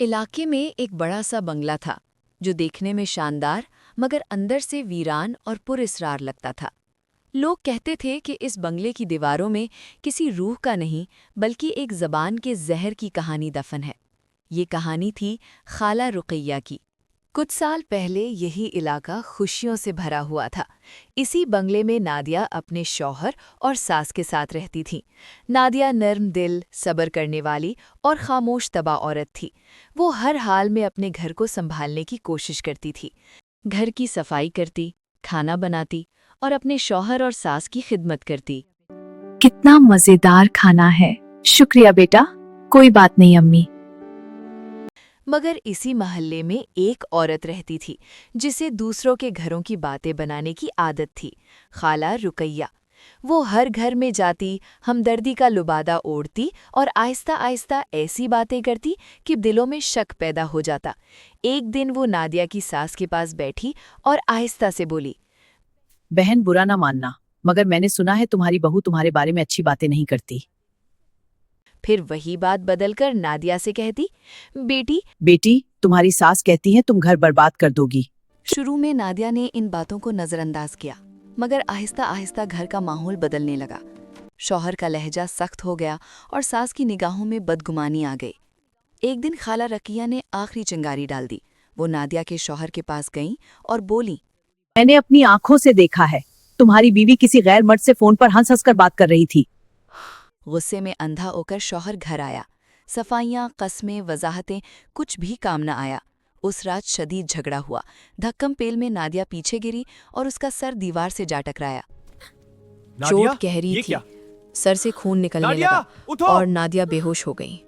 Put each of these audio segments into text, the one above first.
इलाके में एक बड़ा सा बंगला था जो देखने में शानदार मगर अंदर से वीरान और पुरअसरार लगता था। लोग कहते थे कि इस बंगले की दीवारों में किसी रूह का नहीं बल्कि एक ज़बान के जहर की कहानी दफन है। ये कहानी थी खाला रुकैया की। कुछ साल पहले यही इलाका खुशियों से भरा हुआ था। इसी बंगले में नादिया अपने शौहर और सास के साथ रहती थी। नादिया नर्म दिल, सब्र करने वाली और खामोश तबा औरत थी। वो हर हाल में अपने घर को संभालने की कोशिश करती थी। घर की सफाई करती, खाना बनाती और अपने शौहर और सास की खिदमत करती। कितना मजेदार खाना है। शुक्रिया बेटा। कोई बात नहीं अम्मी। मगर इसी मोहल्ले में एक औरत रहती थी जिसे दूसरों के घरों की बातें बनाने की आदत थी, खाला रुकैया। वो हर घर में जाती, हमदर्दी का लुबादा ओढ़ती और आहिस्ता आहिस्ता ऐसी बातें करती कि दिलों में शक पैदा हो जाता। एक दिन वो नादिया की सास के पास बैठी और आहिस्ता से बोली, बहन बुरा ना मानना, मगर मैंने सुना है तुम्हारी बहू तुम्हारे बारे में अच्छी बातें नहीं करती। फिर वही बात बदलकर नादिया से कहती, बेटी तुम्हारी सास कहती है तुम घर बर्बाद कर दोगी। शुरू में नादिया ने इन बातों को नजरअंदाज किया, मगर आहिस्ता आहिस्ता घर का माहौल बदलने लगा। शौहर का लहजा सख्त हो गया और सास की निगाहों में बदगुमानी आ गई। एक दिन खाला रकिया ने आखिरी चिंगारी डाल दी। वो नादिया के शौहर के पास गईं और बोली, मैंने अपनी आंखों से देखा है, तुम्हारी बीवी किसी गैर मर्द से फोन पर हंस हंस कर बात कर रही थी। गुस्से में अंधा होकर शौहर घर आया। सफाइयाँ, कस्में, वजाहतें, कुछ भी काम न आया। उस रात शदीद झगड़ा हुआ। धक्कम पेल में नादिया पीछे गिरी और उसका सर दीवार से जा टकराया। चोट गहरी थी, सर से खून निकलने लगा और नादिया बेहोश हो गई।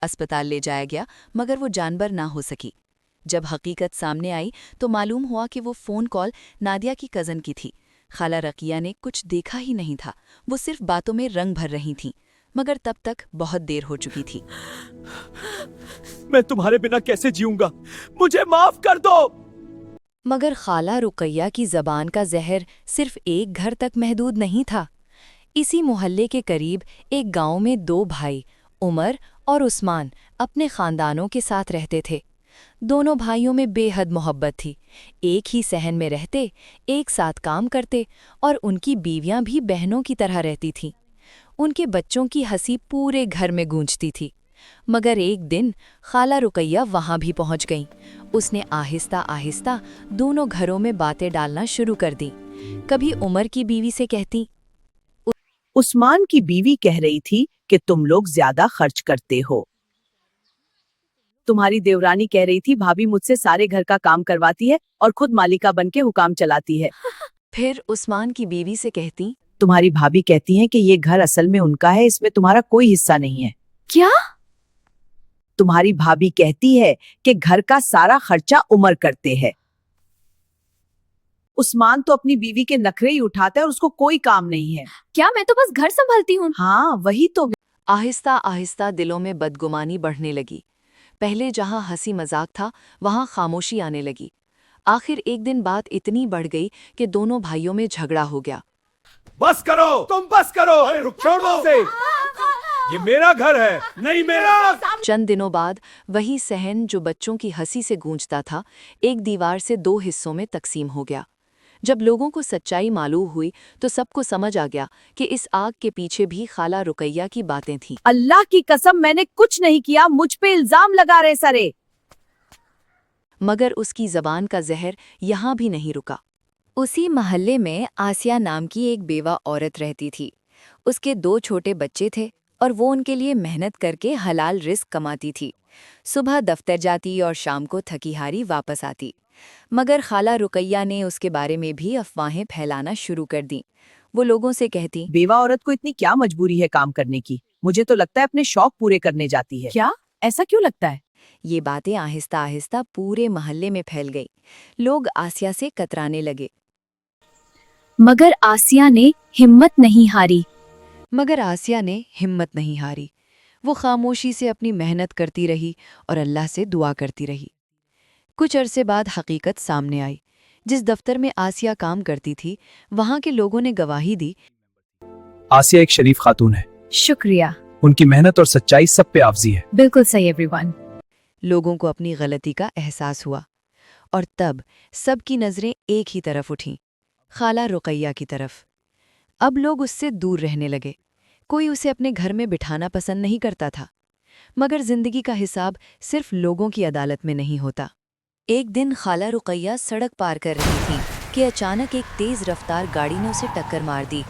अस्पताल ले जाया गया मगर वो जानबर ना हो सकी। जब हकीकत सामने आई तो मालूम हुआ कि वो फ़ोन कॉल नादिया की कज़न की थी। खाला रकिया ने कुछ देखा ही नहीं था, वो सिर्फ बातों में रंग भर रही थीं, मगर तब तक बहुत देर हो चुकी थी। मैं तुम्हारे बिना कैसे जीऊंगा, मुझे माफ कर दो। मगर खाला रुकैया की ज़बान का जहर सिर्फ एक घर तक महदूद नहीं था। इसी मोहल्ले के करीब एक गांव में दो भाई, उमर और उस्मान, अपने खानदानों के साथ रहते थे। दोनों भाइयों में बेहद मोहब्बत थी। एक ही सहन में रहते, एक साथ काम करते और उनकी बीवियां भी बहनों की तरह रहती थीं। उनके बच्चों की हंसी पूरे घर में गूंजती थी। मगर एक दिन खाला रुकैया वहां भी पहुंच गईं। उसने आहिस्ता आहिस्ता दोनों घरों में बातें डालना शुरू कर दी। कभी उमर की बीवी से कहती, उस्मान की बीवी कह रही थी कि तुम लोग ज्यादा खर्च करते हो। तुम्हारी देवरानी कह रही थी भाभी मुझसे सारे घर का काम करवाती है और खुद मालिका बन के हुकाम चलाती है। फिर उस्मान की बीवी से कहती, तुम्हारी भाभी कहती है कि ये घर असल में उनका है, इसमें तुम्हारा कोई हिस्सा नहीं है। क्या? तुम्हारी भाभी कहती है कि घर का सारा खर्चा उमर करते हैं। उस्मान तो अपनी बीवी के नखरे ही उठाता है और उसको कोई काम नहीं है। क्या मैं तो बस घर संभालती हूँ। हाँ वही तो। आहिस्ता आहिस्ता दिलों में बदगुमानी बढ़ने लगी। पहले जहां हंसी मजाक था वहां खामोशी आने लगी। आखिर एक दिन बात इतनी बढ़ गई कि दोनों भाइयों में झगड़ा हो गया। बस करो, तुम बस करो, छोड़ दो उसे। ये मेरा घर है, नहीं मेरा। चंद दिनों बाद वही सहन जो बच्चों की हंसी से गूंजता था, एक दीवार से दो हिस्सों में तकसीम हो गया। जब लोगों को सच्चाई मालूम हुई तो सबको समझ आ गया कि इस आग के पीछे भी खाला रुकैया की बातें थीं। अल्लाह की कसम मैंने कुछ नहीं किया, मुझ पे इल्जाम लगा रहे सारे। मगर उसकी जबान का जहर यहाँ भी नहीं रुका। उसी मोहल्ले में आसिया नाम की एक बेवा औरत रहती थी। उसके दो छोटे बच्चे थे और वो उनके लिए मेहनत करके हलाल रिस्क कमाती थी। सुबह दफ्तर जाती और शाम को थकी हारी वापस आती। मगर खाला रुकैया ने उसके बारे में भी अफवाहें फैलाना शुरू कर दी। वो लोगों से कहती, बेवा औरत को इतनी क्या मजबूरी है काम करने की? मुझे तो लगता है अपने शौक पूरे करने जाती है। क्या? ऐसा क्यों लगता है? ये बातें आहिस्ता आहिस्ता पूरे मोहल्ले में फैल गई। लोग आसिया से कतराने लगे। मगर आसिया ने हिम्मत नहीं हारी। वो खामोशी से अपनी मेहनत करती रही और अल्लाह से दुआ करती रही। कुछ अरसे बाद हकीकत सामने आई। जिस दफ्तर में आसिया काम करती थी, वहां के लोगों ने गवाही दी, आसिया एक शरीफ खातून है। शुक्रिया। उनकी मेहनत और सच्चाई सब पे आफजी है। बिल्कुल सही एवरीवन। लोगों को अपनी गलती का एहसास हुआ और तब सबकी नज़रें एक ही तरफ उठीं, खाला रुकैया की तरफ। अब लोग उससे दूर रहने लगे। कोई उसे अपने घर में बिठाना पसंद नहीं करता था। मगर जिंदगी का हिसाब सिर्फ लोगों की अदालत में नहीं होता। एक दिन खाला रुकैया सड़क पार कर रही थी कि अचानक एक तेज़ रफ्तार गाड़ी ने उसे टक्कर मार दी।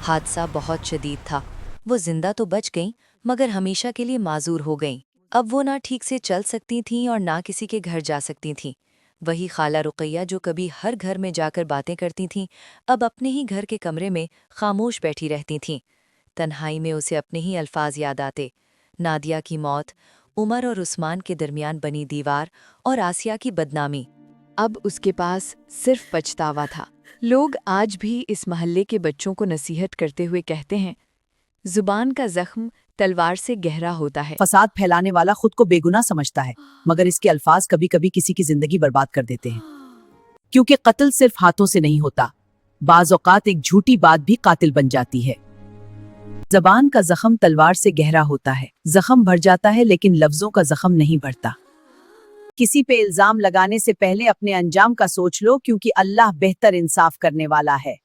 हादसा बहुत शदीद था। वो जिंदा तो बच गईं, मगर हमेशा के लिए माजूर हो गईं। अब वो ना ठीक से चल सकती थीं और ना किसी के घर जा सकती थीं। वही खाला रुकैया जो कभी हर घर में जाकर बातें करती थीं, अब अपने ही घर के कमरे में खामोश बैठी रहती थीं। तन्हाई में उसे अपने ही अल्फाज याद आते, नादिया की मौत, उमर और उस्मान के दरमियान बनी दीवार और आसिया की बदनामी। अब उसके पास सिर्फ पछतावा था। लोग आज भी इस महल्ले के बच्चों को नसीहत करते हुए कहते हैं, जुबान का जख्म तलवार से गहरा होता है। फसाद फैलाने वाला खुद को बेगुनाह समझता है, मगर इसके अल्फाज कभी कभी किसी की जिंदगी बर्बाद कर देते हैं। क्योंकि कत्ल सिर्फ हाथों से नहीं होता, बाज़ औक़ात एक झूठी बात भी कातिल बन जाती है। ज़बान का जख्म तलवार से गहरा होता है, जख्म भर जाता है लेकिन लफ्जों का जख्म नहीं भरता। किसी पे इल्जाम लगाने से पहले अपने अंजाम का सोच लो, क्योंकि अल्लाह बेहतर इंसाफ करने वाला है।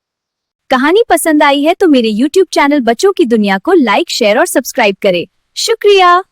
कहानी पसंद आई है तो मेरे YouTube चैनल बच्चों की दुनिया को लाइक, शेयर और सब्सक्राइब करें। शुक्रिया।